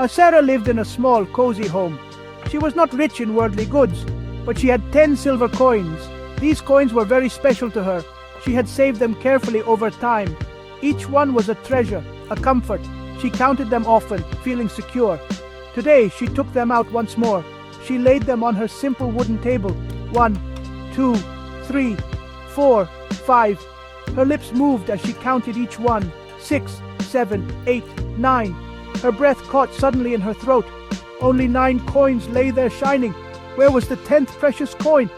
Sarah lived in a small, cozy home. She was not rich in worldly goods, but she had 10 silver coins. These coins were very special to her. She had saved them carefully over time. Each one was a treasure, a comfort. She counted them often, feeling secure. Today, she took them out once more. She laid them on her simple wooden table. 1, 2, 3, 4, 5. Her lips moved as she counted each one. 6, 7, 8, 9. Her breath caught suddenly in her throat. Only 9 coins lay there shining. Where was the 10th precious coin?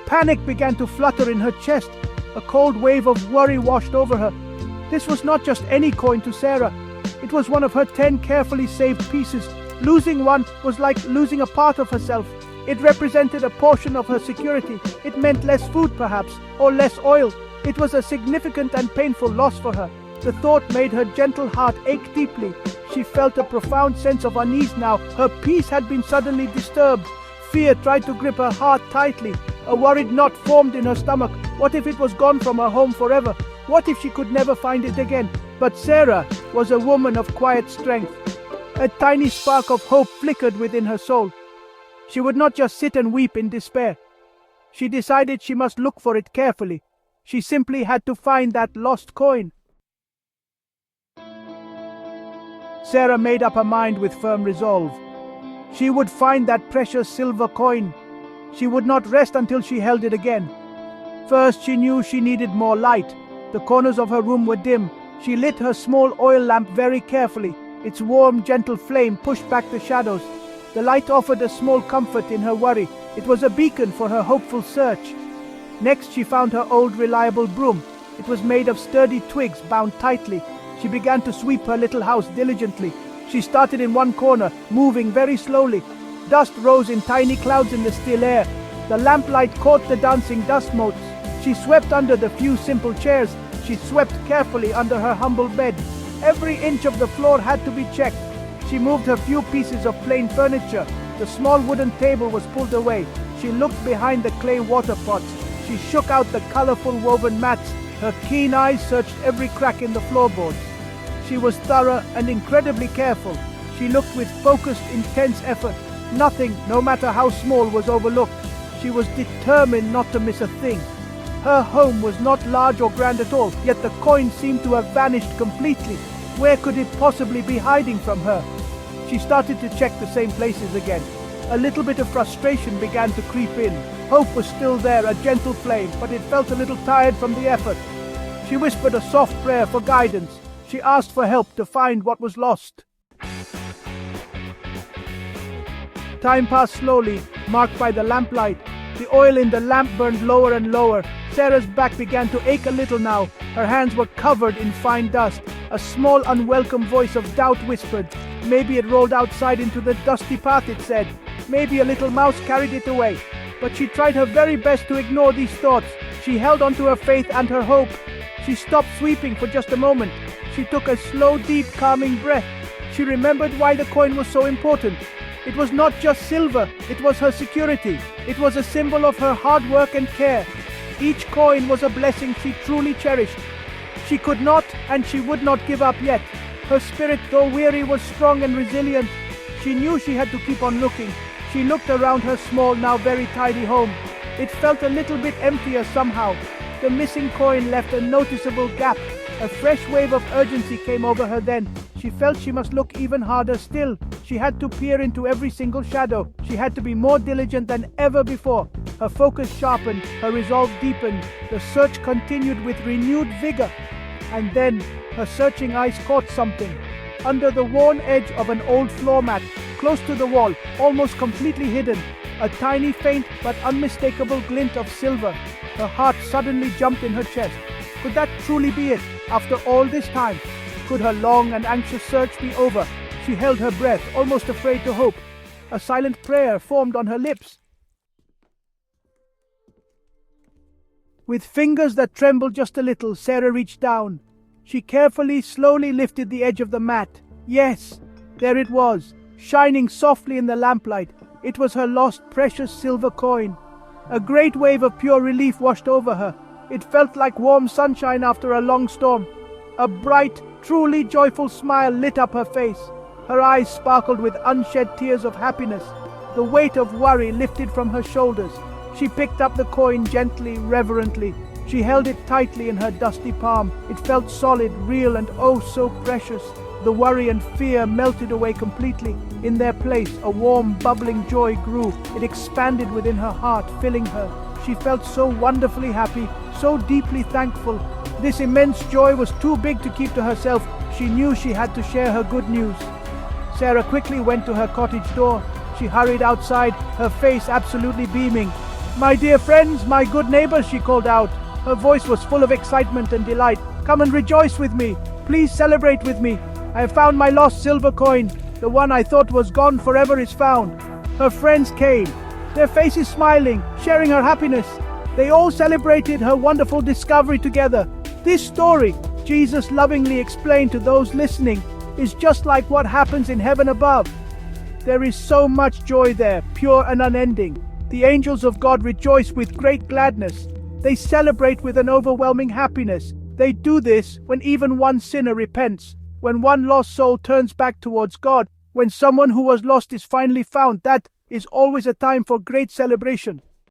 Panic began to flutter in her chest. A cold wave of worry washed over her. This was not just any coin to Sarah. It was one of her 10 carefully saved pieces. Losing one was like losing a part of herself. It represented a portion of her security. It meant less food perhaps, or less oil. It was a significant and painful loss for her. The thought made her gentle heart ache deeply. She felt a profound sense of unease now. Her peace had been suddenly disturbed. Fear tried to grip her heart tightly. A worried knot formed in her stomach. What if it was gone from her home forever? What if she could never find it again? But Sarah was a woman of quiet strength. A tiny spark of hope flickered within her soul. She would not just sit and weep in despair. She decided she must look for it carefully. She simply had to find that lost coin. Sarah made up her mind with firm resolve. She would find that precious silver coin. She would not rest until she held it again. First, she knew she needed more light. The corners of her room were dim. She lit her small oil lamp very carefully. Its warm, gentle flame pushed back the shadows. The light offered a small comfort in her worry. It was a beacon for her hopeful search. Next, she found her old reliable broom. It was made of sturdy twigs bound tightly. She began to sweep her little house diligently. She started in one corner, moving very slowly. Dust rose in tiny clouds in the still air. The lamplight caught the dancing dust motes. She swept under the few simple chairs. She swept carefully under her humble bed. Every inch of the floor had to be checked. She moved her few pieces of plain furniture. The small wooden table was pulled away. She looked behind the clay water pots. She shook out the colorful woven mats. Her keen eyes searched every crack in the floorboards. She was thorough and incredibly careful. She looked with focused, intense effort. Nothing, no matter how small, was overlooked. She was determined not to miss a thing. Her home was not large or grand at all, yet the coin seemed to have vanished completely. Where could it possibly be hiding from her? She started to check the same places again. A little bit of frustration began to creep in. Hope was still there, a gentle flame, but it felt a little tired from the effort. She whispered a soft prayer for guidance. She asked for help to find what was lost. Time passed slowly, marked by the lamplight. The oil in the lamp burned lower and lower. Sarah's back began to ache a little now. Her hands were covered in fine dust. A small, unwelcome voice of doubt whispered. Maybe it rolled outside into the dusty path, it said. Maybe a little mouse carried it away. But she tried her very best to ignore these thoughts. She held on to her faith and her hope. She stopped sweeping for just a moment. She took a slow, deep, calming breath. She remembered why the coin was so important. It was not just silver, it was her security. It was a symbol of her hard work and care. Each coin was a blessing she truly cherished. She could not and she would not give up yet. Her spirit, though weary, was strong and resilient. She knew she had to keep on looking. She looked around her small, now very tidy home. It felt a little bit emptier somehow. The missing coin left a noticeable gap. A fresh wave of urgency came over her then. She felt she must look even harder still. She had to peer into every single shadow. She had to be more diligent than ever before. Her focus sharpened, her resolve deepened. The search continued with renewed vigor. And then her searching eyes caught something. Under the worn edge of an old floor mat, close to the wall, almost completely hidden, a tiny, faint but unmistakable glint of silver. Her heart suddenly jumped in her chest. Could that truly be it? After all this time, could her long and anxious search be over? She held her breath, almost afraid to hope. A silent prayer formed on her lips. With fingers that trembled just a little, Sarah reached down. She carefully, slowly lifted the edge of the mat. Yes, there it was, shining softly in the lamplight. It was her lost precious silver coin. A great wave of pure relief washed over her. It felt like warm sunshine after a long storm. A bright, truly joyful smile lit up her face. Her eyes sparkled with unshed tears of happiness. The weight of worry lifted from her shoulders. She picked up the coin gently, reverently. She held it tightly in her dusty palm. It felt solid, real, and oh so precious. The worry and fear melted away completely. In their place, a warm, bubbling joy grew. It expanded within her heart, filling her. She felt so wonderfully happy, so deeply thankful. This immense joy was too big to keep to herself. She knew she had to share her good news. Sarah quickly went to her cottage door. She hurried outside, her face absolutely beaming. "My dear friends, my good neighbors," she called out. Her voice was full of excitement and delight. "Come and rejoice with me. Please celebrate with me. I have found my lost silver coin. The one I thought was gone forever is found." Her friends came, their faces smiling, sharing her happiness. They all celebrated her wonderful discovery together. This story, Jesus lovingly explained to those listening, is just like what happens in heaven above. There is so much joy there, pure and unending. The angels of God rejoice with great gladness. They celebrate with an overwhelming happiness. They do this when even one sinner repents, when one lost soul turns back towards God, when someone who was lost is finally found. That is always a time for great celebration.